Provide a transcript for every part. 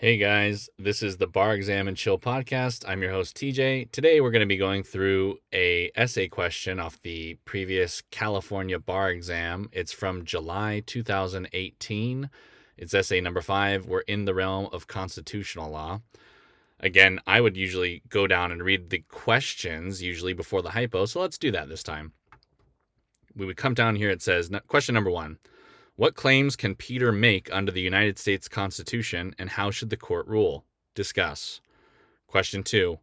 Hey guys, this is the Bar Exam and Chill podcast. I'm your host TJ. Today we're going to be going through a essay question off the previous California bar exam. It's from July 2018. It's essay number 5. We're in the realm of constitutional law. Again, I would usually go down and read the questions usually before the hypo, so let's do that this time. We would come down here. It says question number 1. What claims can Peter make under the United States Constitution, and how should the court rule? Discuss. Question 2.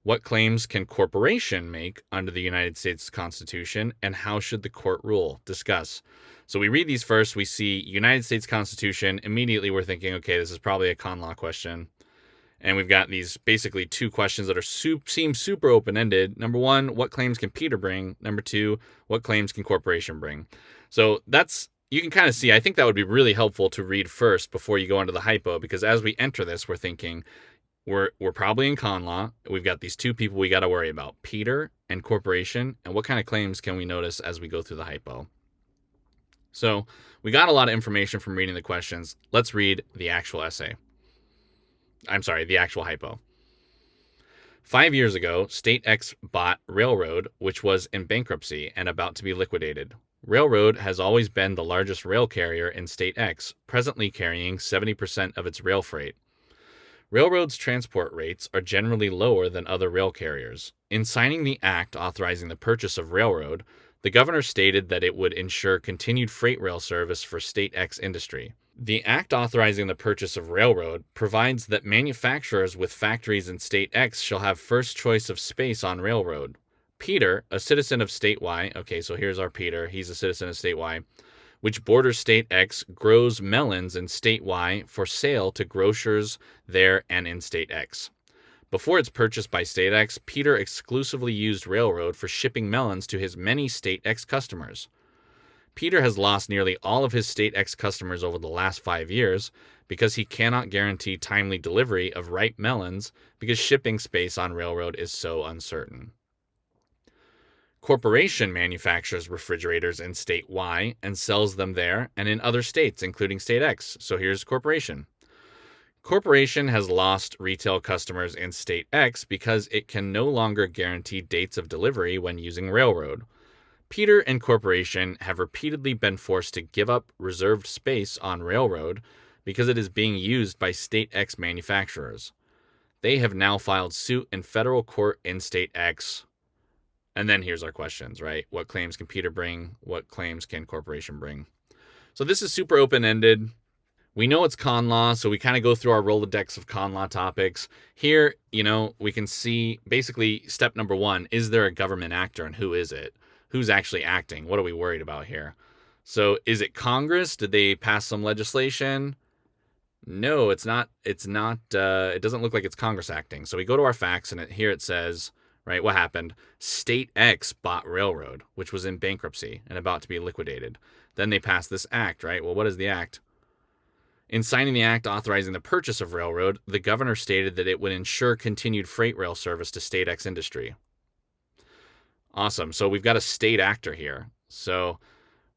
What claims can corporation make under the United States Constitution, and how should the court rule? Discuss. So we read these first. We see United States Constitution. Immediately we're thinking, okay, this is probably a ConLaw question. And we've got these basically two questions that seem super open-ended. Number 1, what claims can Peter bring? Number 2, what claims can corporation bring? So you can kind of see, I think that would be really helpful to read first before you go into the hypo, because as we enter this, we're thinking we're probably in ConLaw. We've got these two people we got to worry about, Peter and corporation, and what kind of claims can we notice as we go through the hypo. So we got a lot of information from reading the questions. Let's read the actual essay. The actual hypo. 5 years ago, State X bought Railroad, which was in bankruptcy and about to be liquidated. Railroad has always been the largest rail carrier in State X, presently carrying 70% of its rail freight. Railroad's transport rates are generally lower than other rail carriers. In signing the act authorizing the purchase of Railroad, the governor stated that it would ensure continued freight rail service for State X industry. The act authorizing the purchase of Railroad provides that manufacturers with factories in State X shall have first choice of space on Railroad. Peter, a citizen of State Y, okay, so here's our Peter, he's a citizen of State Y, which borders State X, grows melons in State Y for sale to grocers there and in State X. Before its purchase by State X, Peter exclusively used Railroad for shipping melons to his many State X customers. Peter has lost nearly all of his State X customers over the last 5 years because he cannot guarantee timely delivery of ripe melons because shipping space on Railroad is so uncertain. Corporation manufactures refrigerators in State Y and sells them there and in other states, including State X. So here's Corporation. Corporation has lost retail customers in State X because it can no longer guarantee dates of delivery when using Railroad. Peter and Corporation have repeatedly been forced to give up reserved space on Railroad because it is being used by State X manufacturers. They have now filed suit in federal court in State X. And then here's our questions, right? What claims can Peter bring? What claims can corporation bring? So this is super open-ended. We know it's ConLaw, so we kind of go through our Rolodex of ConLaw topics. Here, we can see basically step number 1, is there a government actor and who is it? Who's actually acting? What are we worried about here? So is it Congress? Did they pass some legislation? No, it's not. It doesn't look like it's Congress acting. So we go to our facts, and here it says, right, what happened? State X bought Railroad, which was in bankruptcy and about to be liquidated. Then they passed this act, right? Well, what is the act? In signing the act authorizing the purchase of Railroad, the governor stated that it would ensure continued freight rail service to State X industry. Awesome. So we've got a state actor here. So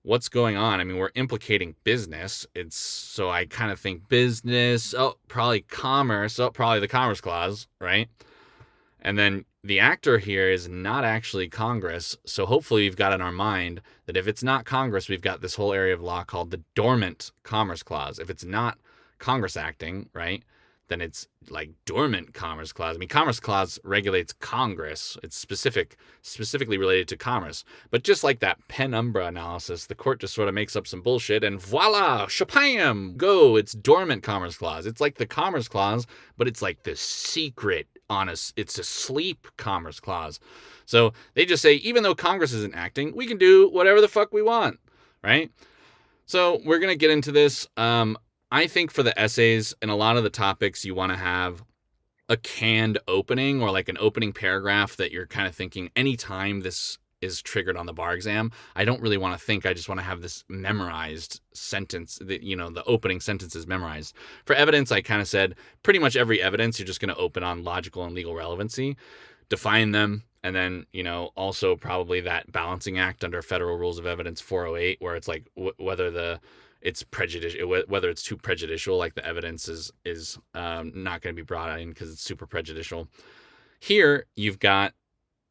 what's going on? I mean, we're implicating business. So I kind of think business. Probably commerce. Probably the Commerce Clause, right? And then the actor here is not actually Congress. So hopefully we've got in our mind that if it's not Congress, we've got this whole area of law called the Dormant Commerce Clause. If it's not Congress acting, right, then it's like Dormant Commerce Clause. I mean, Commerce Clause regulates Congress. It's specifically related to commerce. But just like that penumbra analysis, the court just sort of makes up some bullshit and voila, shabam, go, it's Dormant Commerce Clause. It's like the Commerce Clause, but it's like the secret it's a sleep Commerce Clause. So they just say, even though Congress isn't acting, we can do whatever the fuck we want, right? So we're going to get into this. I think for the essays and a lot of the topics, you want to have a canned opening or like an opening paragraph that you're kind of thinking anytime this is triggered on the bar exam. I don't really want to think. I just want to have this memorized sentence, the opening sentence is memorized. For evidence, I kind of said pretty much every evidence, you're just going to open on logical and legal relevancy, define them, and then, also probably that balancing act under Federal Rules of Evidence 408, where it's like whether it's prejudicial, whether it's too prejudicial, like the evidence is not going to be brought in because it's super prejudicial. Here, you've got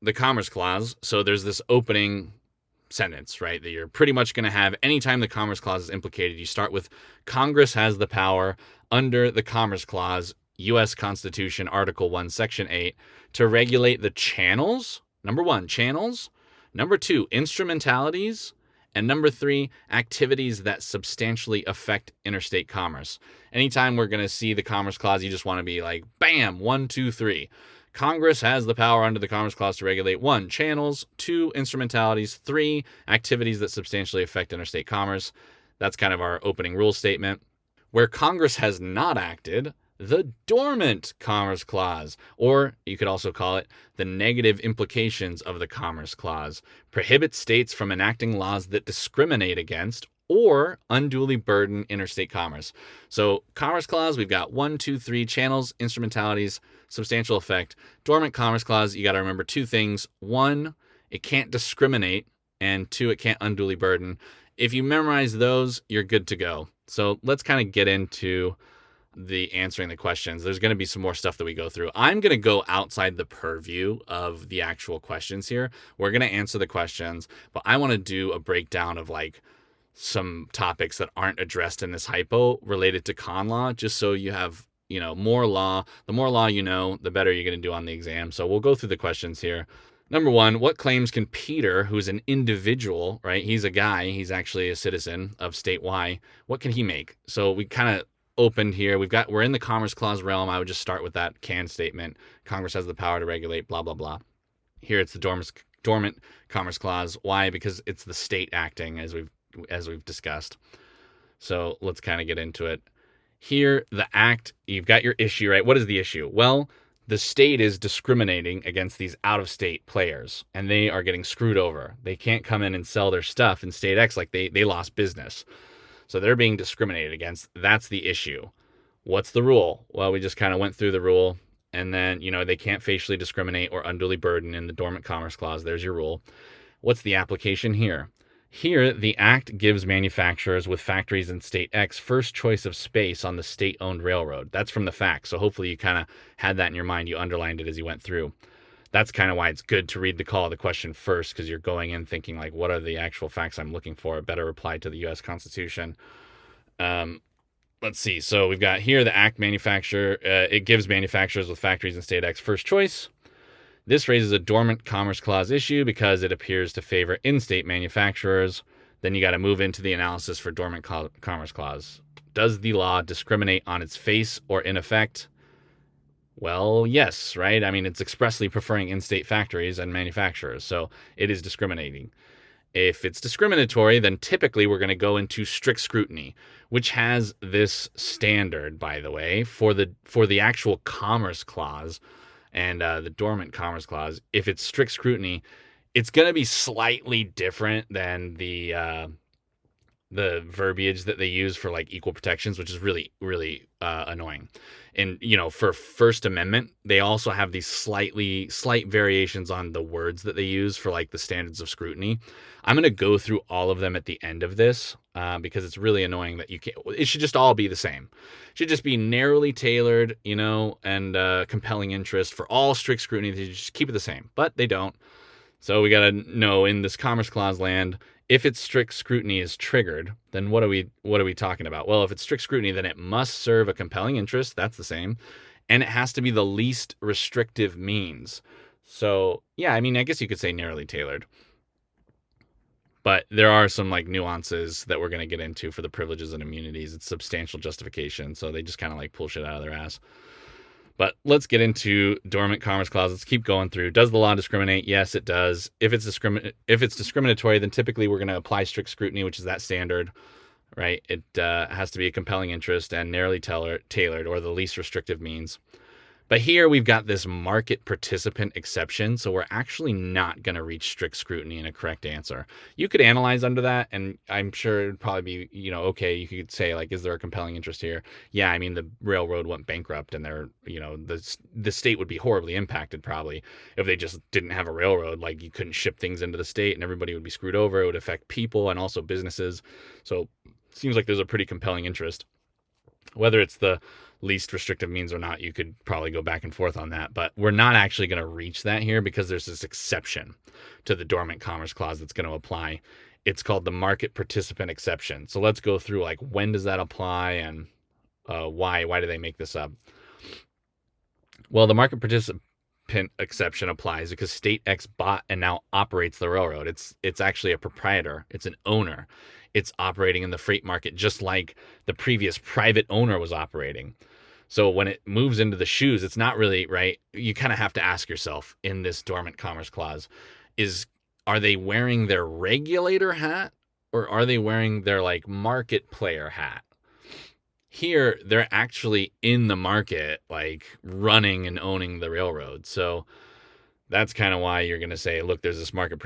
the Commerce Clause. So there's this opening sentence, right, that you're pretty much going to have anytime the Commerce Clause is implicated. You start with Congress has the power under the Commerce Clause, U.S. Constitution, Article 1, Section 8, to regulate the channels. Number 1, channels. Number 2, instrumentalities. And number 3, activities that substantially affect interstate commerce. Anytime we're going to see the Commerce Clause, you just want to be like, bam, 1, 2, 3. Congress has the power under the Commerce Clause to regulate 1, channels, 2, instrumentalities, 3, activities that substantially affect interstate commerce. That's kind of our opening rule statement. Where Congress has not acted, the Dormant Commerce Clause, or you could also call it the negative implications of the Commerce Clause, prohibits states from enacting laws that discriminate against or unduly burden interstate commerce. So Commerce Clause, we've got 1, 2, 3, channels, instrumentalities, substantial effect. Dormant Commerce Clause, you got to remember 2 things. 1, it can't discriminate, and 2, it can't unduly burden. If you memorize those, you're good to go. So let's kind of get into the answering the questions. There's going to be some more stuff that we go through. I'm going to go outside the purview of the actual questions here. We're going to answer the questions, but I want to do a breakdown of like some topics that aren't addressed in this hypo related to ConLaw, just so you have, more law. The more law you know, the better you're going to do on the exam. So we'll go through the questions here. Number 1, what claims can Peter, who's an individual, right? He's a guy, he's actually a citizen of state Y. What can he make? So we kind of opened here. We're in the Commerce Clause realm. I would just start with that can statement. Congress has the power to regulate, blah, blah, blah. Here it's the Dormant Commerce Clause. Why? Because it's the state acting, as we've discussed. So let's kind of get into it. Here, the act, you've got your issue, right? What is the issue? Well, the state is discriminating against these out-of-state players, and they are getting screwed over. They can't come in and sell their stuff in state X, like they lost business. So they're being discriminated against. That's the issue. What's the rule? Well, we just kind of went through the rule, and then, they can't facially discriminate or unduly burden in the Dormant Commerce Clause. There's your rule. What's the application here? Here, the act gives manufacturers with factories in state X first choice of space on the state-owned railroad. That's from the facts, so hopefully you kind of had that in your mind. You underlined it as you went through. That's kind of why it's good to read the call of the question first, because you're going in thinking, like, what are the actual facts I'm looking for? It better apply to the U.S. Constitution. Let's see. So we've got here the act it gives manufacturers with factories in state X first choice. This raises a Dormant Commerce Clause issue because it appears to favor in-state manufacturers. Then you got to move into the analysis for Dormant Commerce Clause. Does the law discriminate on its face or in effect? Well, yes, right? I mean, it's expressly preferring in-state factories and manufacturers, so it is discriminating. If it's discriminatory, then typically we're going to go into strict scrutiny, which has this standard, by the way, for the actual Commerce Clause and the Dormant Commerce Clause. If it's strict scrutiny, it's going to be slightly different than the verbiage that they use for like equal protections, which is really, really annoying. And, for First Amendment, they also have these slight variations on the words that they use for like the standards of scrutiny. I'm going to go through all of them at the end of this because it's really annoying that it should just all be the same. It should just be narrowly tailored, and compelling interest for all strict scrutiny. They just keep it the same, but they don't. So we got to know in this Commerce Clause land, if it's strict scrutiny is triggered, then what are we talking about? Well, if it's strict scrutiny, then it must serve a compelling interest. That's the same. And it has to be the least restrictive means. So, yeah, I mean, I guess you could say narrowly tailored. But there are some like nuances that we're going to get into for the privileges and immunities. It's substantial justification. So they just kind of like pull shit out of their ass. But let's get into Dormant Commerce Clause. Let's keep going through. Does the law discriminate? Yes, it does. If it's discriminatory, then typically we're going to apply strict scrutiny, which is that standard, right? It has to be a compelling interest and narrowly tailored, or the least restrictive means. But here we've got this market participant exception, so we're actually not going to reach strict scrutiny in a correct answer. You could analyze under that, and I'm sure it'd probably be, okay, you could say, like, is there a compelling interest here? Yeah, I mean, the railroad went bankrupt, and the state would be horribly impacted probably if they just didn't have a railroad. Like, you couldn't ship things into the state, and everybody would be screwed over. It would affect people and also businesses. So Seems like there's a pretty compelling interest. Whether it's the least restrictive means or not, you could probably go back and forth on that. But we're not actually going to reach that here because there's this exception to the Dormant Commerce Clause that's going to apply. It's called the market participant exception. So let's go through like when does that apply and why do they make this up? Well, the market participant exception applies because state X bought and now operates the railroad. It's actually a proprietor. It's an owner. It's operating in the freight market just like the previous private owner was operating. So when it moves into the shoes, it's not really right. You kind of have to ask yourself in this Dormant Commerce Clause are they wearing their regulator hat or are they wearing their like market player hat? Here, they're actually in the market, like running and owning the railroad. So that's kind of why you're going to say, look, there's this market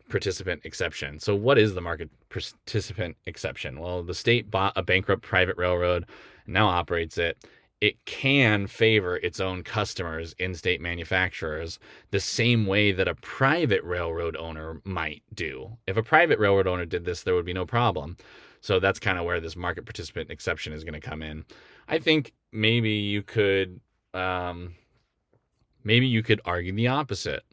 participant exception. So what is the market participant exception? Well, the state bought a bankrupt private railroad and now operates it. It can favor its own customers, in-state manufacturers, the same way that a private railroad owner might do. If a private railroad owner did this, there would be no problem. So that's kind of where this market participant exception is going to come in. I think maybe you could argue the opposite.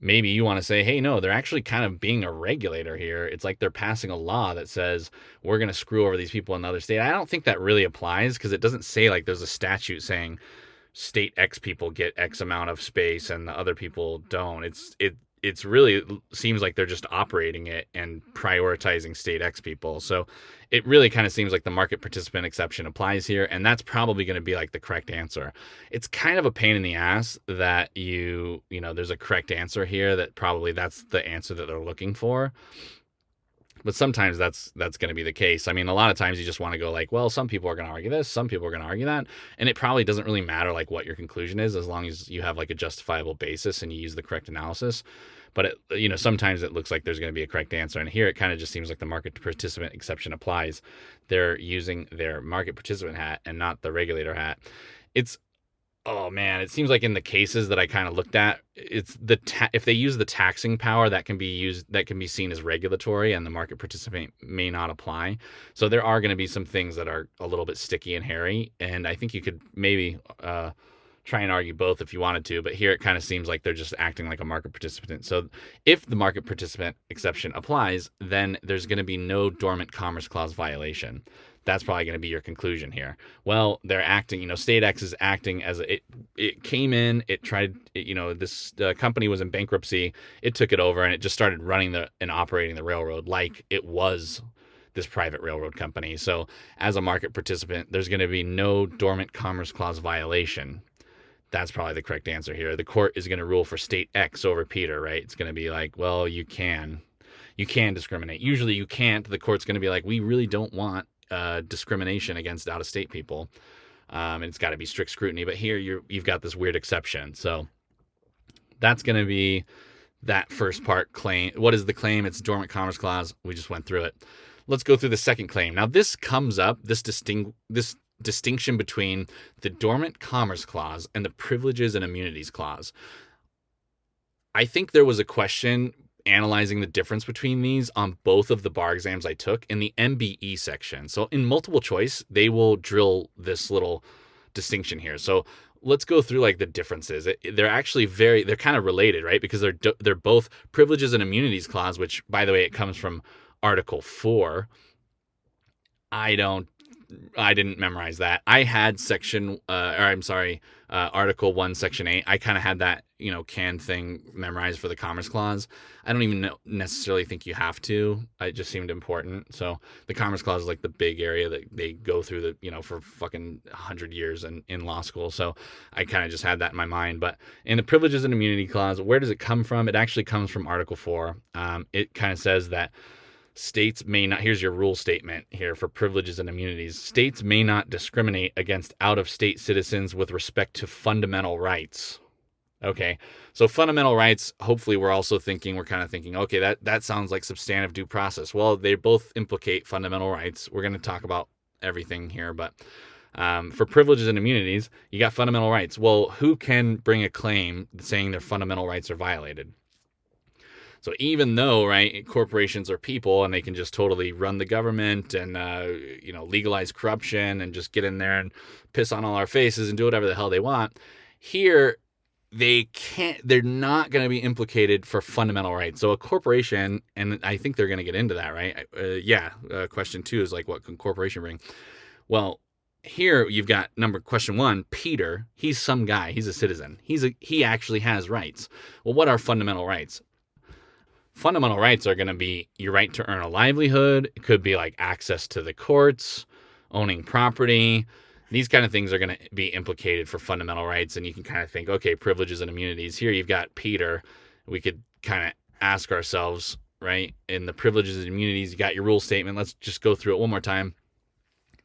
Maybe you want to say, hey, no, they're actually kind of being a regulator here. It's like they're passing a law that says we're going to screw over these people in another state. I don't think that really applies because it doesn't say like there's a statute saying state X people get X amount of space and the other people don't. It's really seems like they're just operating it and prioritizing state X people. So it really kind of seems like the market participant exception applies here. And that's probably going to be like the correct answer. It's kind of a pain in the ass that there's a correct answer here that probably that's the answer that they're looking for. But sometimes that's going to be the case. I mean, a lot of times you just want to go like, well, some people are going to argue this, some people are going to argue that. And it probably doesn't really matter like what your conclusion is as long as you have like a justifiable basis and you use the correct analysis. But sometimes it looks like there's going to be a correct answer. And here it kind of just seems like the market participant exception applies. They're using their market participant hat and not the regulator hat. Oh man, it seems like in the cases that I kind of looked at, it's if they use the taxing power that can be seen as regulatory, and the market participant may not apply. So there are going to be some things that are a little bit sticky and hairy, and I think you could maybe try and argue both if you wanted to. But here it kind of seems like they're just acting like a market participant. So if the market participant exception applies, then there's going to be no Dormant Commerce Clause violation. That's probably going to be your conclusion here. Well, they're acting, state X is acting as it came in, it tried, this company was in bankruptcy. It took it over and it just started running and operating the railroad like it was this private railroad company. So as a market participant, there's going to be no Dormant Commerce Clause violation. That's probably the correct answer here. The court is going to rule for state X over Peter, right? It's going to be like, well, you can discriminate. Usually you can't. The court's going to be like, we really don't want discrimination against out-of-state people, and it's got to be strict scrutiny. But here you've got this weird exception. So that's going to be that first part claim. What is the claim? It's Dormant Commerce Clause. We just went through it. Let's go through the second claim. Now this comes up, this distinction between the Dormant Commerce Clause and the Privileges and Immunities Clause. I think there was a question analyzing the difference between these on both of the bar exams I took in the MBE section. So in multiple choice, they will drill this little distinction here. So let's go through like the differences. They're actually they're kind of related, right? Because they're both Privileges and Immunities Clause, which by the way, it comes from Article 4. I didn't memorize that. I had Article 1, Section 8. I kind of had that, can thing memorized for the Commerce Clause. I don't even necessarily think you have to. It just seemed important. So the Commerce Clause is like the big area that they go through for fucking 100 years in law school. So I kind of just had that in my mind. But in the Privileges and Immunity Clause, where does it come from? It actually comes from Article 4. It kind of says that states may not, here's your rule statement here for privileges and immunities. States may not discriminate against out-of-state citizens with respect to fundamental rights. Okay, so fundamental rights, hopefully we're kind of thinking, okay, that sounds like substantive due process. Well, they both implicate fundamental rights. We're going to talk about everything here, but for privileges and immunities, you got fundamental rights. Well, who can bring a claim saying their fundamental rights are violated? So even though, right, corporations are people and they can just totally run the government and, legalize corruption and just get in there and piss on all our faces and do whatever the hell they want, here they're not going to be implicated for fundamental rights. So a corporation, and I think they're going to get into that, right? Question 2 is like, what can corporation bring? Well, here you've got question 1, Peter. He's some guy. He's a citizen. He actually has rights. Well, what are fundamental rights? Fundamental rights are going to be your right to earn a livelihood. It could be like access to the courts, owning property. These kind of things are going to be implicated for fundamental rights. And you can kind of think, okay, privileges and immunities. Here you've got Peter. We could kind of ask ourselves, right, in the privileges and immunities, you got your rule statement. Let's just go through it one more time.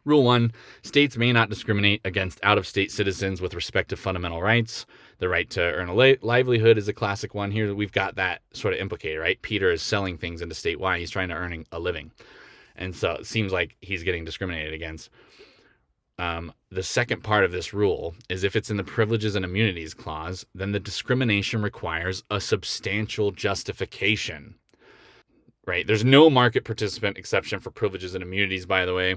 Rule 1, states may not discriminate against out-of-state citizens with respect to fundamental rights. The right to earn a livelihood is a classic one. Here we've got that sort of implicated, right? Peter is selling things into state Y. He's trying to earn a living. And so it seems like he's getting discriminated against. The second part of this rule is if it's in the privileges and immunities clause, then the discrimination requires a substantial justification, right? There's no market participant exception for privileges and immunities, by the way.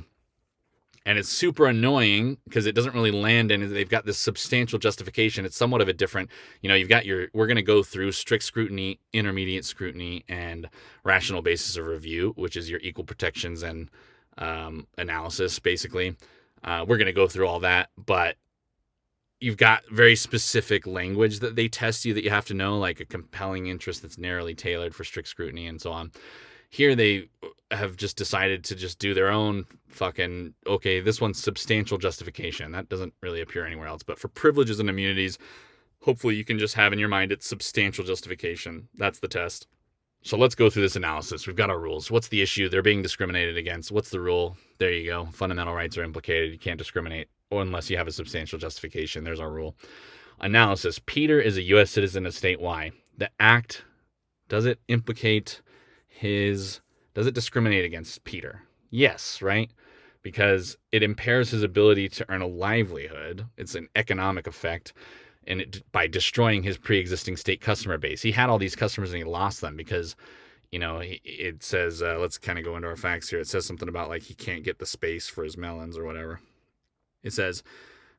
And it's super annoying because it doesn't really land in. They've got this substantial justification. It's somewhat of a different, you've got we're going to go through strict scrutiny, intermediate scrutiny, and rational basis of review, which is your equal protections and analysis, basically. We're going to go through all that, but you've got very specific language that they test you that you have to know, like a compelling interest that's narrowly tailored for strict scrutiny and so on. Here they have just decided to just do their own fucking, okay, this one's substantial justification. That doesn't really appear anywhere else. But for privileges and immunities, hopefully you can just have in your mind it's substantial justification. That's the test. So let's go through this analysis. We've got our rules. What's the issue? They're being discriminated against. What's the rule? There you go. Fundamental rights are implicated. You can't discriminate unless you have a substantial justification. There's our rule. Analysis. Peter is a U.S. citizen of state Y. The act, does it discriminate against Peter? Yes, right? Because it impairs his ability to earn a livelihood. It's an economic effect, and by destroying his pre-existing state customer base. He had all these customers and he lost them because, it says, let's kind of go into our facts here. It says something about like he can't get the space for his melons or whatever. It says,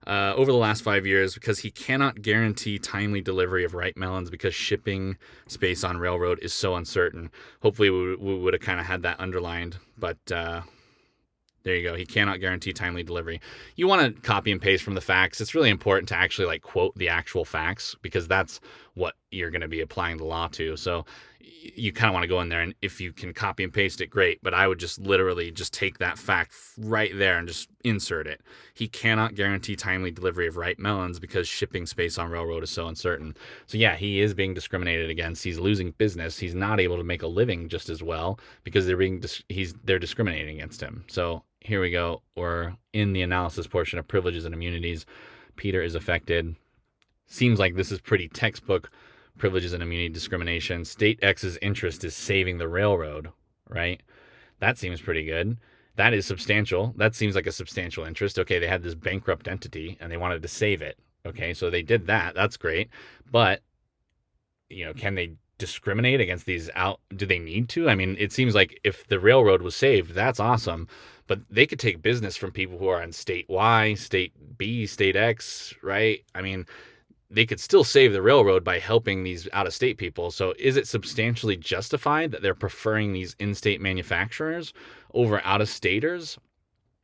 over the last 5 years, because he cannot guarantee timely delivery of ripe melons because shipping space on railroad is so uncertain. Hopefully we would have kind of had that underlined, but there you go. He cannot guarantee timely delivery. You want to copy and paste from the facts. It's really important to actually like quote the actual facts because that's what you're going to be applying the law to. So you kind of want to go in there, and if you can copy and paste it, great. But I would just literally just take that fact right there and just insert it. He cannot guarantee timely delivery of ripe melons because shipping space on railroad is so uncertain. So yeah, he is being discriminated against. He's losing business. He's not able to make a living just as well because they're discriminating against him. So here we go. We're in the analysis portion of privileges and immunities. Peter is affected. Seems like this is pretty textbook privileges and immunity discrimination. State X's interest is saving the railroad, right? That seems pretty good. That is substantial. That seems like a substantial interest. Okay, they had this bankrupt entity and they wanted to save it. Okay, so they did that. That's great. But, can they discriminate against these out? Do they need to? I mean, it seems like if the railroad was saved, that's awesome. But they could take business from people who are in state Y, state B, state X, right? I mean, they could still save the railroad by helping these out-of-state people. So is it substantially justified that they're preferring these in-state manufacturers over out-of-staters?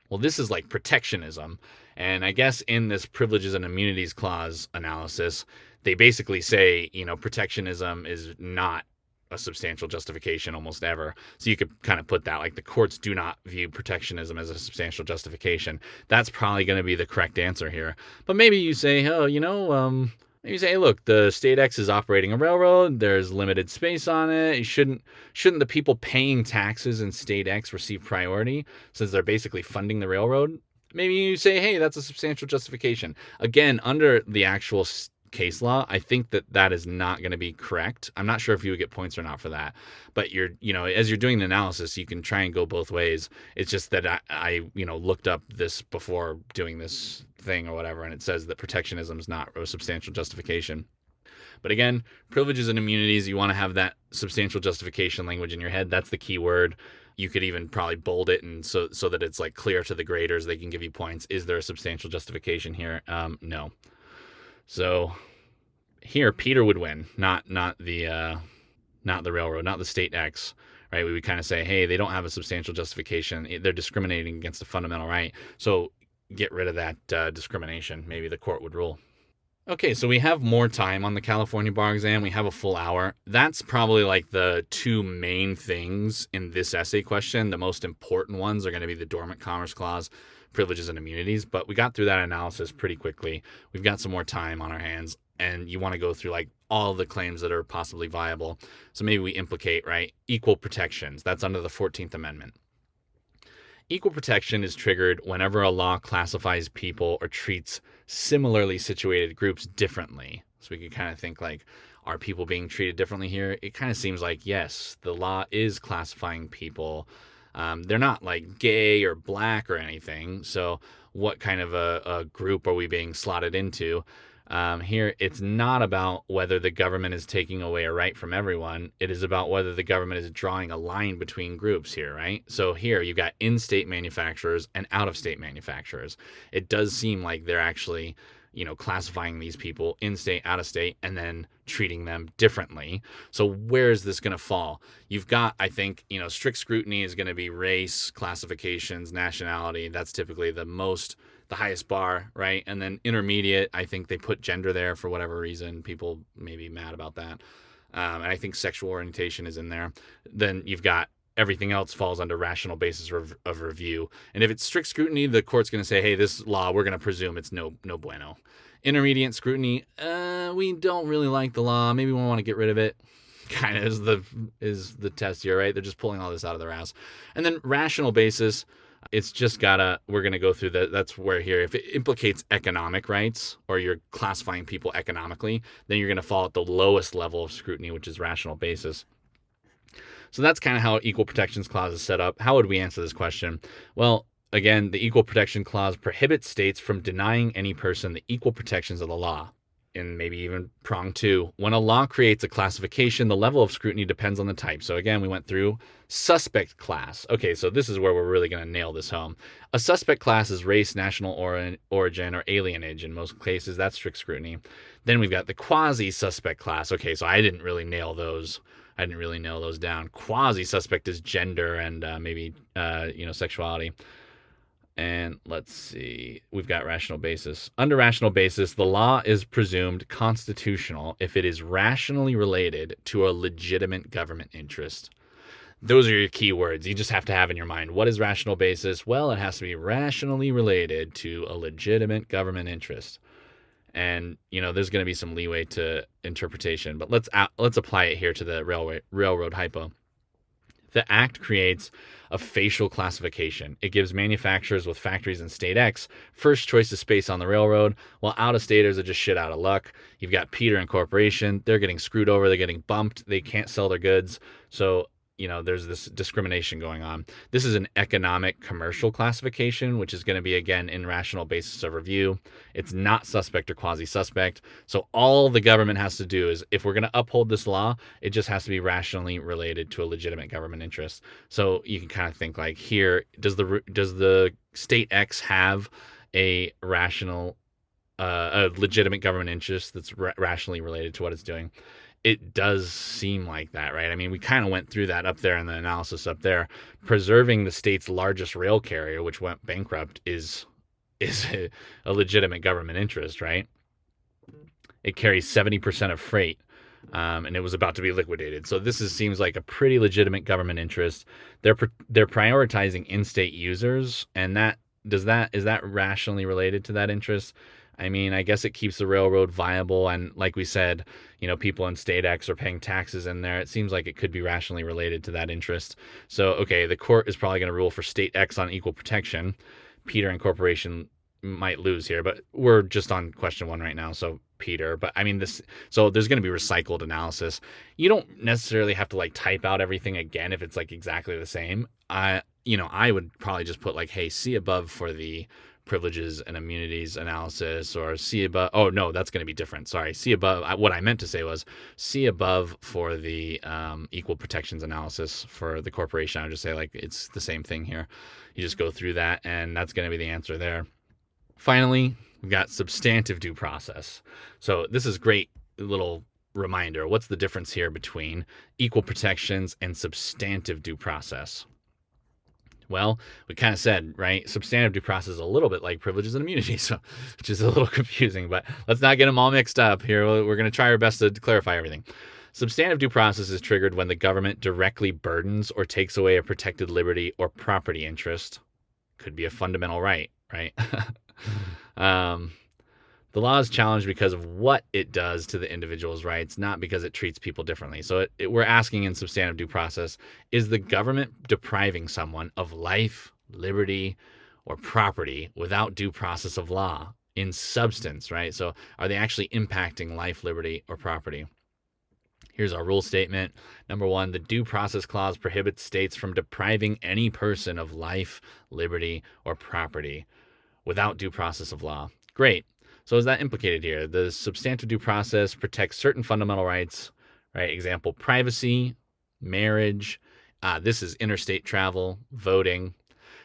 Well, this is like protectionism. And I guess in this privileges and immunities clause analysis, they basically say, protectionism is not a substantial justification almost ever. So you could kind of put that like the courts do not view protectionism as a substantial justification. That's probably going to be the correct answer here. But maybe you say, maybe you say, hey, look, the state X is operating a railroad. There's limited space on it. Shouldn't the people paying taxes in state X receive priority since they're basically funding the railroad? Maybe you say, hey, that's a substantial justification. Again, under the actual case law, I think that is not going to be correct. I'm not sure if you would get points or not for that, but as you're doing the analysis, you can try and go both ways. It's just that I looked up this before doing this thing or whatever, and it says that protectionism is not a substantial justification. But again, privileges and immunities, you want to have that substantial justification language in your head. That's the key word. You could even probably bold it and so that it's like clear to the graders. They can give you points. Is there a substantial justification here? No. So here, Peter would win, not the railroad, not the state X, right? We would kind of say, hey, they don't have a substantial justification. They're discriminating against a fundamental right. So get rid of that discrimination. Maybe the court would rule. Okay, so we have more time on the California bar exam. We have a full hour. That's probably like the two main things in this essay question. The most important ones are going to be the Dormant Commerce Clause, privileges and immunities. But we got through that analysis pretty quickly. We've got some more time on our hands, and you want to go through like all the claims that are possibly viable. So maybe we implicate, right, equal protections. That's under the 14th Amendment. Equal protection is triggered whenever a law classifies people or treats similarly situated groups differently. So we could kind of think like, are people being treated differently here? It kind of seems like, yes, the law is classifying people. They're not like gay or black or anything. So what kind of a group are we being slotted into? Here, it's not about whether the government is taking away a right from everyone. It is about whether the government is drawing a line between groups here, right? So here you've got in-state manufacturers and out-of-state manufacturers. It does seem like they're actually, classifying these people in-state, out-of-state, and then treating them differently. So where is this going to fall? You've got, I think, strict scrutiny is going to be race, classifications, nationality. That's typically the highest bar, right? And then intermediate, I think they put gender there for whatever reason. People may be mad about that. And I think sexual orientation is in there. Then you've got everything else falls under rational basis of review. And if it's strict scrutiny, the court's going to say, hey, this law, we're going to presume it's no bueno. Intermediate scrutiny, we don't really like the law. Maybe we want to get rid of it. Kind of is the test here, right? They're just pulling all this out of their ass. And then rational basis, it's just we're going to go through that's where here, if it implicates economic rights or you're classifying people economically, then you're going to fall at the lowest level of scrutiny, which is rational basis. So that's kind of how Equal Protections Clause is set up. How would we answer this question? Well, again, the Equal Protection Clause prohibits states from denying any person the equal protections of the law. And maybe even prong 2. When a law creates a classification, the level of scrutiny depends on the type. So again, we went through suspect class. Okay, so this is where we're really going to nail this home. A suspect class is race, national origin, or alienage. In most cases, that's strict scrutiny. Then we've got the quasi-suspect class. Okay, so I didn't really nail those down. Quasi-suspect is gender and maybe sexuality. And let's see, we've got rational basis. Under rational basis, the law is presumed constitutional if it is rationally related to a legitimate government interest. Those are your key words. You just have to have in your mind, what is rational basis? Well, it has to be rationally related to a legitimate government interest. And, there's going to be some leeway to interpretation, but let's apply it here to the railroad hypo. The Act creates a facial classification. It gives manufacturers with factories in state X first choice of space on the railroad, while out-of-staters are just shit out of luck. You've got Peter and Corporation. They're getting screwed over. They're getting bumped. They can't sell their goods. So, there's this discrimination going on. This is an economic commercial classification, which is going to be, again, in rational basis of review. It's not suspect or quasi-suspect. So all the government has to do is, if we're going to uphold this law, it just has to be rationally related to a legitimate government interest. So you can kind of think like here, does the state X have a legitimate government interest that's rationally related to what it's doing? It does seem like that, right? I mean, we kind of went through that up there in the analysis up there. Preserving the state's largest rail carrier, which went bankrupt, is a legitimate government interest, right? It carries 70% of freight, and it was about to be liquidated. So this seems like a pretty legitimate government interest. They're prioritizing in-state users, and is that rationally related to that interest? I mean, I guess it keeps the railroad viable. And like we said, people in state X are paying taxes in there. It seems like it could be rationally related to that interest. So, okay, the court is probably going to rule for state X on equal protection. Peter and Corporation might lose here, but we're just on question 1 right now. So Peter, but I mean so there's going to be recycled analysis. You don't necessarily have to like type out everything again if it's like exactly the same. I would probably just put like, hey, see above for the privileges and immunities analysis, or see above. Oh, no, that's going to be different. Sorry. See above. What I meant to say was see above for the equal protections analysis for the corporation. I would just say like it's the same thing here. You just go through that, and that's going to be the answer there. Finally, we've got substantive due process. So this is great little reminder. What's the difference here between equal protections and substantive due process? Well, we kind of said, right, substantive due process is a little bit like privileges and immunities, so, which is a little confusing, but let's not get them all mixed up here. We're going to try our best to clarify everything. Substantive due process is triggered when the government directly burdens or takes away a protected liberty or property interest. Could be a fundamental right, right? The law is challenged because of what it does to the individual's rights, not because it treats people differently. So we're asking in substantive due process, is the government depriving someone of life, liberty, or property without due process of law in substance, right? So are they actually impacting life, liberty, or property? Here's our rule statement. Number 1, the Due Process Clause prohibits states from depriving any person of life, liberty, or property without due process of law. Great. So is that implicated here? The substantive due process protects certain fundamental rights, right? Example, privacy, marriage. This is interstate travel, voting,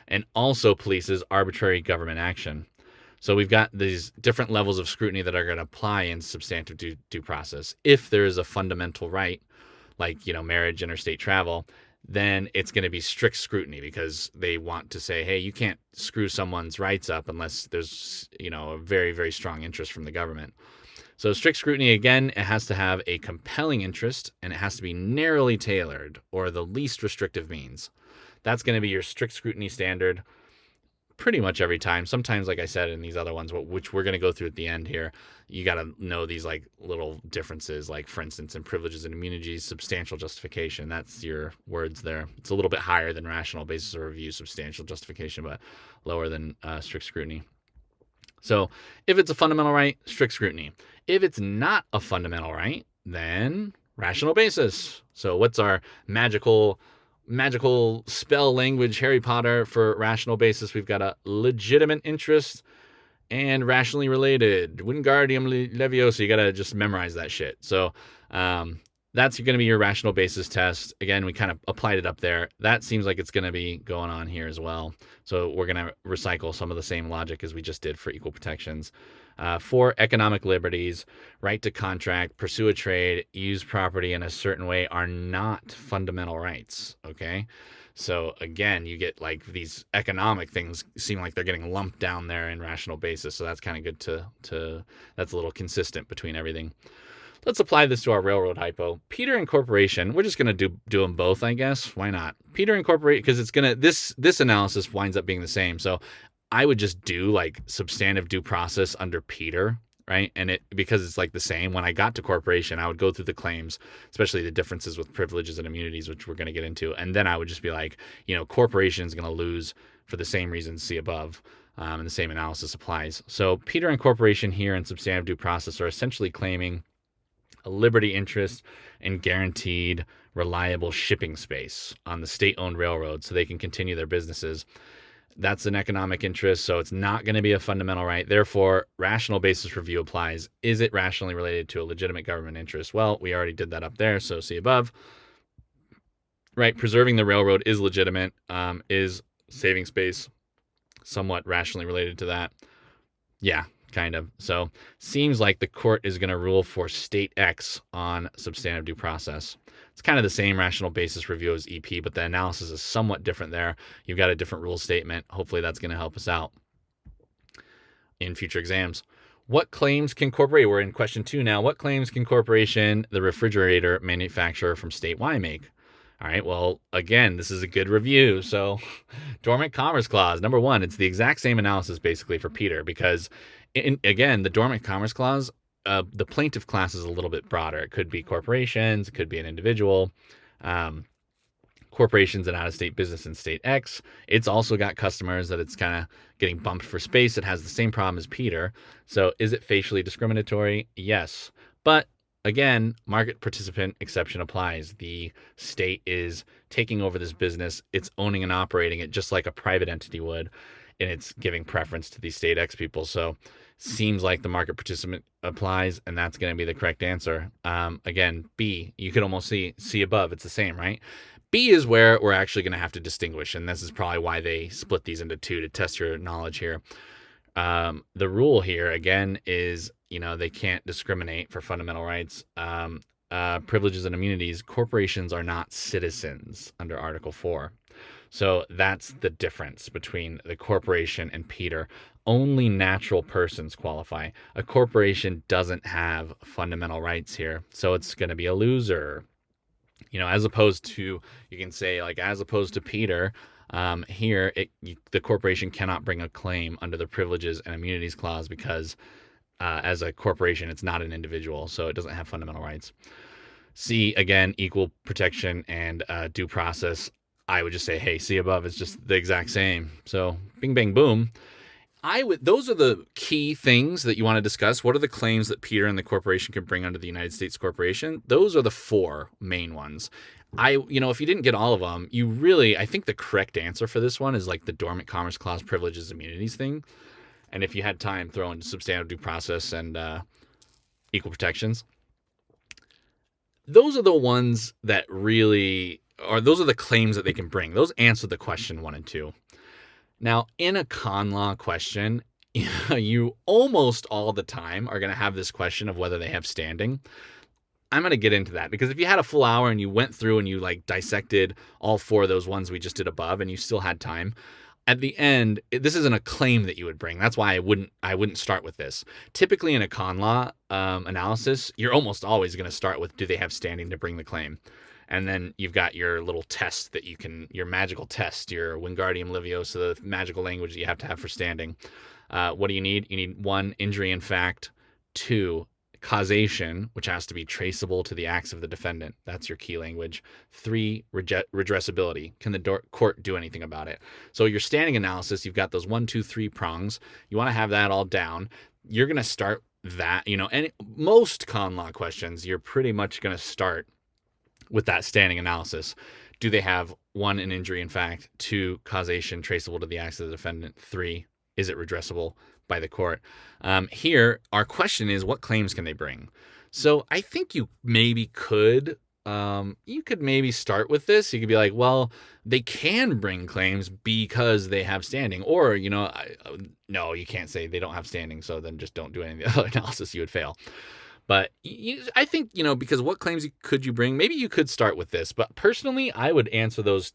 and also polices arbitrary government action. So we've got these different levels of scrutiny that are going to apply in substantive due process. If there is a fundamental right, like, marriage, interstate travel, then it's going to be strict scrutiny because they want to say, hey, you can't screw someone's rights up unless there's, a very, very strong interest from the government. So strict scrutiny, again, it has to have a compelling interest and it has to be narrowly tailored or the least restrictive means. That's going to be your strict scrutiny standard pretty much every time. Sometimes, like I said, in these other ones, which we're going to go through at the end here, you got to know these like little differences, like for instance, in privileges and immunities, substantial justification. That's your words there. It's a little bit higher than rational basis of review, substantial justification, but lower than strict scrutiny. So if it's a fundamental right, strict scrutiny. If it's not a fundamental right, then rational basis. So what's our magical spell language Harry Potter for rational basis? We've got a legitimate interest and rationally related. Wingardium Leviosa. You got to just memorize that shit. So that's going to be your rational basis test. Again, we kind of applied it up there. That seems like it's going to be going on here as well. So we're going to recycle some of the same logic as we just did for equal protections. For economic liberties, right to contract, pursue a trade, use property in a certain way are not fundamental rights, okay? So again, you get like these economic things seem like they're getting lumped down there in rational basis. So that's kind of good to that's a little consistent between everything. Let's apply this to our railroad hypo. Peter and Corporation, we're just going to do them both, I guess. Why not? Peter and Corporation, because it's going to, this analysis winds up being the same. So I would just do like substantive due process under Peter, right? And because it's like the same, when I got to Corporation, I would go through the claims, especially the differences with privileges and immunities, which we're going to get into. And then I would just be like, Corporation is going to lose for the same reasons see above. And the same analysis applies. So Peter and Corporation here in substantive due process are essentially claiming a liberty interest and guaranteed reliable shipping space on the state-owned railroad so they can continue their businesses. That's an economic interest, so it's not going to be a fundamental right. Therefore, rational basis review applies. Is it rationally related to a legitimate government interest? Well, we already did that up there, so see above. Right, preserving the railroad is legitimate. Is saving space somewhat rationally related to that? Yeah, kind of. So seems like the court is going to rule for state X on substantive due process. It's kind of the same rational basis review as EP, but the analysis is somewhat different there. You've got a different rule statement. Hopefully that's going to help us out in future exams. What claims can corporation, we're in question 2 now, what claims can corporation, the refrigerator manufacturer from state Y, make? All right, well, again, this is a good review. So Dormant Commerce Clause, number 1, it's the exact same analysis basically for Peter because, again, the Dormant Commerce Clause, the plaintiff class is a little bit broader. It could be corporations, it could be an individual, corporations and out-of-state business in state X. It's also got customers that it's kind of getting bumped for space. It has the same problem as Peter. So is it facially discriminatory? Yes. But again, market participant exception applies. The state is taking over this business. It's owning and operating it just like a private entity would. and it's giving preference to these state X people. So seems like the market participant applies, and that's going to be the correct answer. Again, B, you could almost see above. It's the same, right? B is where we're actually going to have to distinguish, and this is probably why they split these into two to test your knowledge here. The rule here, again, is, they can't discriminate for fundamental rights. Privileges and immunities, corporations are not citizens under Article 4. So that's the difference between the corporation and Peter. Only natural persons qualify. A corporation doesn't have fundamental rights here, so it's going to be a loser. As opposed to, you can say, as opposed to Peter, here, the corporation cannot bring a claim under the Privileges and Immunities Clause because as a corporation, it's not an individual, so it doesn't have fundamental rights. C, again, equal protection and due process. I would just say, hey, C above is just the exact same. So bing, bang, boom. Those are the key things that you want to discuss. What are the claims that Peter and the corporation can bring under the United States corporation? Those are the four main ones. If you didn't get all of them, I think the correct answer for this one is the Dormant Commerce Clause privileges immunities thing. And if you had time, throw in substantive due process and equal protections. Those are the ones that those are the claims that they can bring. Those answer the question 1 and 2. Now, in a ConLaw question, you almost all the time are going to have this question of whether they have standing. I'm going to get into that because if you had a full hour and you went through and you dissected all 4 of those ones we just did above and you still had time, at the end, this isn't a claim that you would bring. That's why I wouldn't start with this. Typically in a ConLaw analysis, you're almost always going to start with, do they have standing to bring the claim? And then you've got your little test your magical test, your Wingardium Leviosa, the magical language that you have to have for standing. What do you need? You need 1, injury in fact. 2, causation, which has to be traceable to the acts of the defendant. That's your key language. 3, redressability. Can the court do anything about it? So your standing analysis, you've got those 1, 2, 3 prongs. You want to have that all down. You're going to start that, and most ConLaw questions, you're pretty much going to start with that standing analysis. Do they have 1, an injury in fact? 2, causation traceable to the acts of the defendant? 3, is it redressable by the court? Here, our question is, what claims can they bring? So I think you maybe could maybe start with this. You could be like, well, they can bring claims because they have standing. Or, no, you can't say they don't have standing, so then just don't do any of the other analysis. You would fail. But I think, because what claims could you bring? Maybe you could start with this. But personally, I would answer those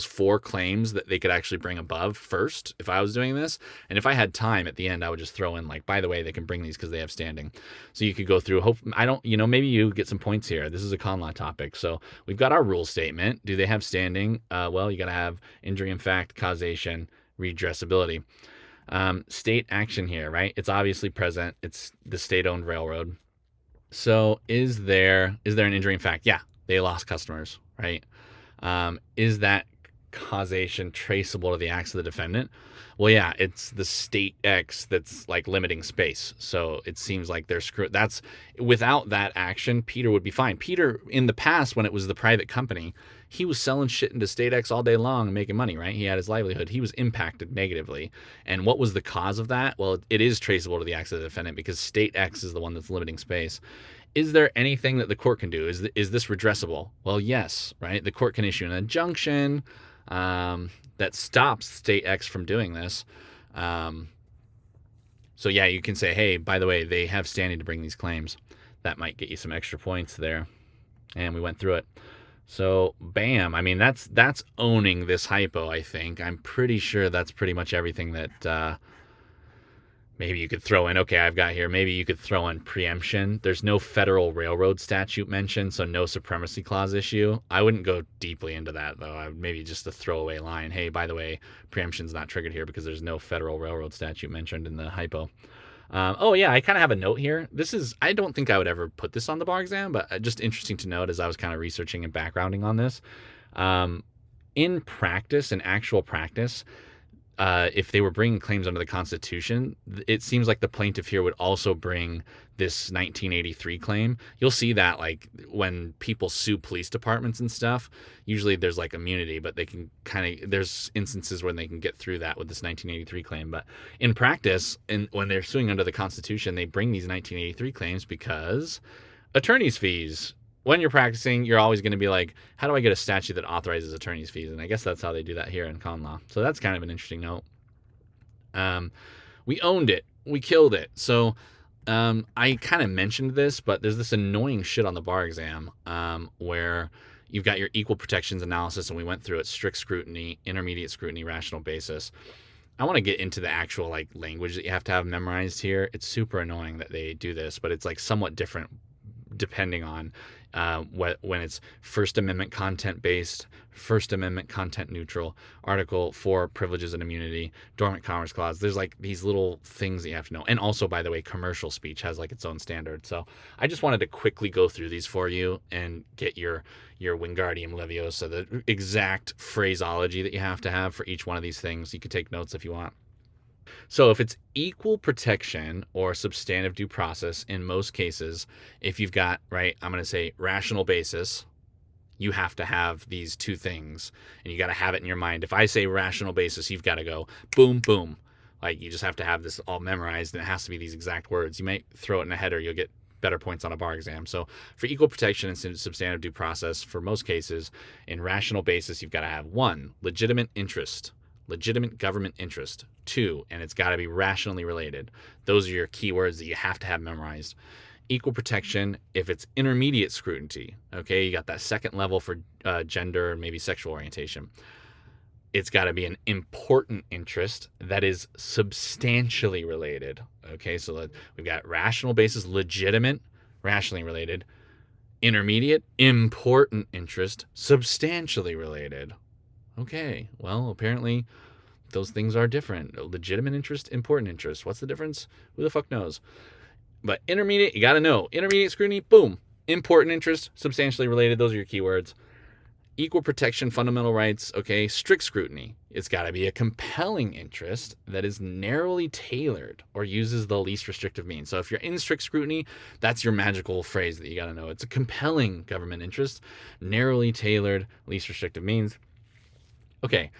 4 claims that they could actually bring above first if I was doing this. And if I had time at the end, I would just throw in by the way, they can bring these because they have standing. So you could go through. Maybe you get some points here. This is a ConLaw topic. So we've got our rule statement. Do they have standing? Well, you got to have injury in fact, causation, redressability. State action here, right? It's obviously present. It's the state-owned railroad. So is there an injury in fact? Yeah, they lost customers, right? Is that causation traceable to the acts of the defendant? Well, yeah, it's the state X that's limiting space. So it seems like they're screwed. That's without that action, Peter would be fine. Peter, in the past, when it was the private company, he was selling shit into state X all day long and making money, right? He had his livelihood. He was impacted negatively. And what was the cause of that? Well, it is traceable to the acts of the defendant because state X is the one that's limiting space. Is there anything that the court can do? Is this redressable? Well, yes, right? The court can issue an injunction that stops state X from doing this. So yeah, you can say, hey, by the way, they have standing to bring these claims. That might get you some extra points there. And we went through it. So bam, that's owning this hypo, I think. I'm pretty sure that's pretty much everything that maybe you could throw in. Okay, I've got here. Maybe you could throw in preemption. There's no federal railroad statute mentioned, so no supremacy clause issue. I wouldn't go deeply into that, though. Maybe just a throwaway line. Hey, by the way, preemption's not triggered here because there's no federal railroad statute mentioned in the hypo. Oh, yeah, I kind of have a note here. I don't think I would ever put this on the bar exam, but just interesting to note as I was kind of researching and backgrounding on this. In practice, in actual practice, if they were bringing claims under the Constitution, it seems like the plaintiff here would also bring this 1983 claim. You'll see that like when people sue police departments and stuff, usually there's like immunity, but they can there's instances when they can get through that with this 1983 claim. But in practice, when they're suing under the Constitution, they bring these 1983 claims because attorney's fees. When you're practicing, you're always going to be like, how do I get a statute that authorizes attorney's fees? And I guess that's how they do that here in ConLaw. So that's kind of an interesting note. We owned it. We killed it. So I kind of mentioned this, but there's this annoying shit on the bar exam where you've got your equal protections analysis, and we went through it: strict scrutiny, intermediate scrutiny, rational basis. I want to get into the actual like language that you have to have memorized here. It's super annoying that they do this, but it's like somewhat different depending on when it's First Amendment content based, First Amendment content neutral, Article 4 privileges and immunity, Dormant Commerce Clause. There's like these little things that you have to know. And also, by the way, commercial speech has like its own standard. So I just wanted to quickly go through these for you and get your Wingardium Leviosa, the exact phraseology that you have to have for each one of these things. You could take notes if you want. So if it's equal protection or substantive due process, in most cases, if you've got, right, I'm going to say rational basis, you have to have these two things, and you got to have it in your mind. If I say rational basis, you've got to go boom, boom. Like you just have to have this all memorized, and it has to be these exact words. You might throw it in a header, you'll get better points on a bar exam. So for equal protection and substantive due process, for most cases, in rational basis, you've got to have 1, legitimate interest. Legitimate government interest. 2, and it's got to be rationally related. Those are your keywords that you have to have memorized. Equal protection, if it's intermediate scrutiny, okay, you got that second level for gender and maybe sexual orientation. It's got to be an important interest that is substantially related. Okay, so we've got rational basis, legitimate, rationally related. Intermediate, important interest, substantially related. Okay, well, apparently those things are different. Legitimate interest, important interest. What's the difference? Who the fuck knows? But intermediate, you got to know. Intermediate scrutiny, boom. Important interest, substantially related. Those are your keywords. Equal protection, fundamental rights. Okay, strict scrutiny. It's got to be a compelling interest that is narrowly tailored or uses the least restrictive means. So if you're in strict scrutiny, that's your magical phrase that you got to know. It's a compelling government interest, narrowly tailored, least restrictive means. Okay,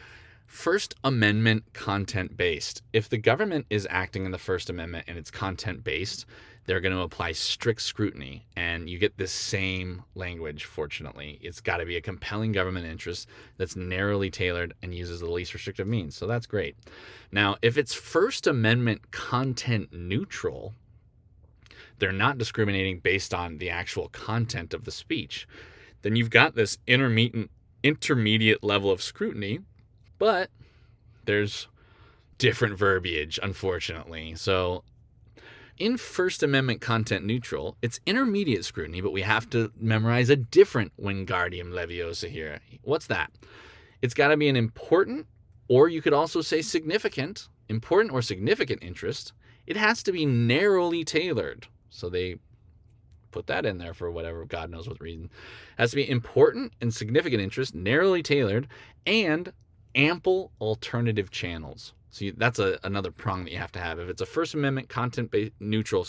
First Amendment content-based. If the government is acting in the First Amendment and it's content-based, they're going to apply strict scrutiny, and you get this same language, fortunately. It's got to be a compelling government interest that's narrowly tailored and uses the least restrictive means, so that's great. Now, if it's First Amendment content neutral, they're not discriminating based on the actual content of the speech, then you've got this intermediate level of scrutiny, but there's different verbiage, unfortunately. So in First Amendment content neutral, it's intermediate scrutiny, but we have to memorize a different Wingardium Leviosa here. What's that? It's got to be an important, or you could also say significant, important or significant interest. It has to be narrowly tailored. So they put that in there for whatever, God knows what reason. It has to be important and significant interest, narrowly tailored, and ample alternative channels. So that's another prong that you have to have. If it's a First Amendment content neutral,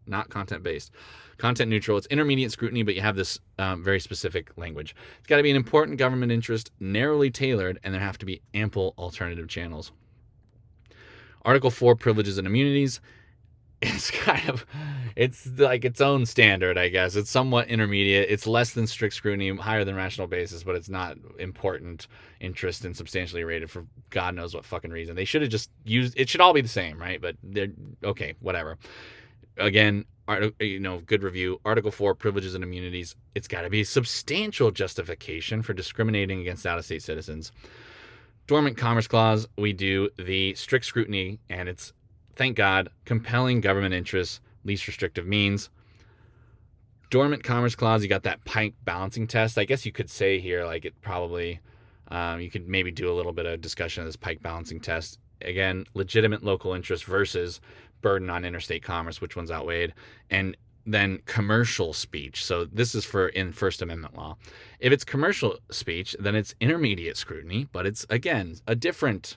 not content-based, content neutral, it's intermediate scrutiny, but you have this very specific language. It's got to be an important government interest, narrowly tailored, and there have to be ample alternative channels. Article 4, privileges and immunities. It's like its own standard, I guess. It's somewhat intermediate. It's less than strict scrutiny, higher than rational basis, but it's not important interest and substantially rated for God knows what fucking reason. They should have just used, it should all be the same, right? But they're, okay, whatever. Again, good review. Article 4, privileges and immunities. It's got to be substantial justification for discriminating against out-of-state citizens. Dormant Commerce Clause, we do the strict scrutiny, and it's, thank God, compelling government interests, least restrictive means. Dormant Commerce Clause, you got that Pike balancing test. I guess you could say here, like it probably, you could maybe do a little bit of discussion of this Pike balancing test. Again, legitimate local interest versus burden on interstate commerce, which one's outweighed. And then commercial speech. So this is for in First Amendment law. If it's commercial speech, then it's intermediate scrutiny, but it's, again, a different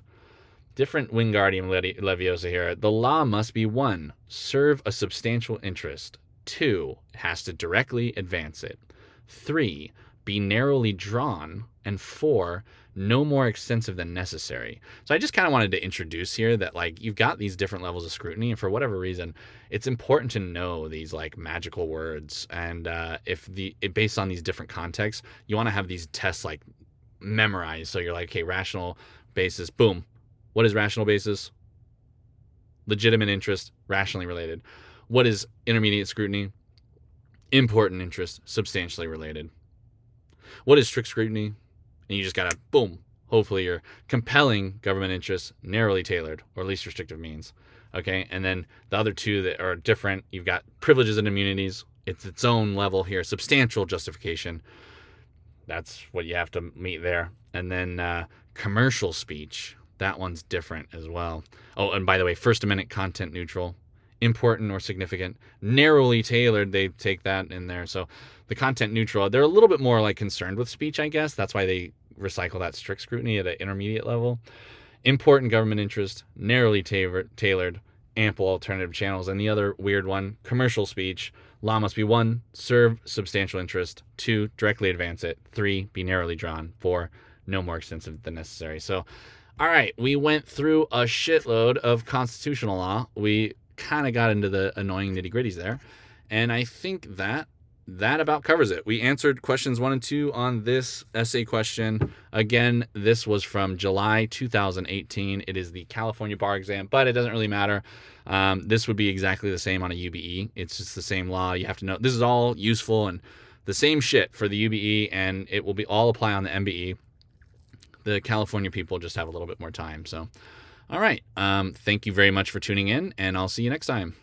Different Wingardium Leviosa here. The law must be 1, serve a substantial interest. 2, it has to directly advance it. 3, be narrowly drawn. And 4, no more extensive than necessary. So I just kind of wanted to introduce here that like you've got these different levels of scrutiny, and for whatever reason, it's important to know these like magical words. And based on these different contexts, you want to have these tests like memorized. So you're like, okay, rational basis, boom. What is rational basis? Legitimate interest, rationally related. What is intermediate scrutiny? Important interest, substantially related. What is strict scrutiny? And you just gotta, boom, hopefully you're compelling government interest, narrowly tailored, or least restrictive means. Okay, and then the other two that are different, you've got privileges and immunities. It's its own level here. Substantial justification. That's what you have to meet there. And then commercial speech. That one's different as well. Oh, and by the way, First Amendment content neutral, important or significant, narrowly tailored, they take that in there. So the content neutral, they're a little bit more like concerned with speech, I guess. That's why they recycle that strict scrutiny at an intermediate level. Important government interest, narrowly tailored, ample alternative channels. And the other weird one, commercial speech, law must be 1, serve substantial interest. 2, directly advance it. 3, be narrowly drawn. 4, no more extensive than necessary. So, all right, we went through a shitload of constitutional law. We kind of got into the annoying nitty-gritties there. And I think that about covers it. We answered questions 1 and 2 on this essay question. Again, this was from July 2018. It is the California bar exam, but it doesn't really matter. This would be exactly the same on a UBE. It's just the same law. You have to know this is all useful and the same shit for the UBE, and it will be all apply on the MBE. The California people just have a little bit more time. So, all right. Thank you very much for tuning in, and I'll see you next time.